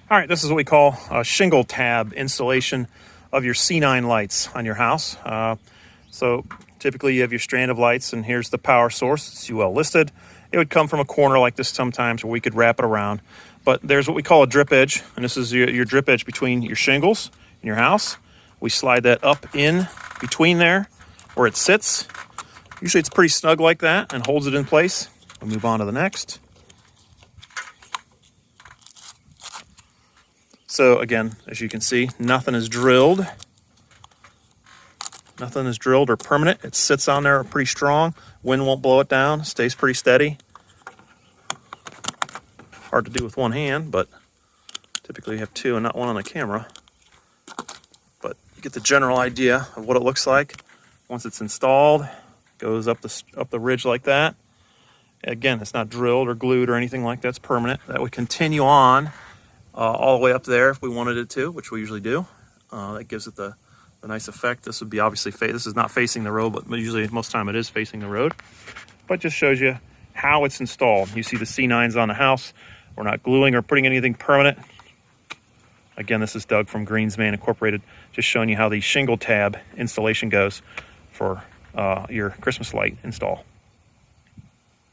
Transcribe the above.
All right, this is what we call a shingle tab installation of your C9 lights on your house. So typically you have your strand of lights, and here's the power source. It's UL listed. It would come from a corner like this sometimes, where we could wrap it around. But there's what we call a drip edge, and this is your drip edge between your shingles in your house. We slide that up in between there where it sits. Usually it's pretty snug like that and holds it in place. We'll move on to the next. So again, as you can see, nothing is drilled. Nothing is drilled or permanent. It sits on there pretty strong. Wind won't blow it down. Stays pretty steady. Hard to do with one hand, but typically you have two and not one on the camera. But you get the general idea of what it looks like once it's installed. Goes up the ridge like that. Again, it's not drilled or glued or anything like that. It's permanent. That would continue on all the way up there if we wanted it to, which we usually do. That gives it the nice effect. This would be obviously, this is not facing the road, but usually most of the time it is facing the road. But just shows you how it's installed. You see the C9s on the house. We're not gluing or putting anything permanent. Again, this is Doug from Greensman Incorporated, just showing you how the shingle tab installation goes for your Christmas light install.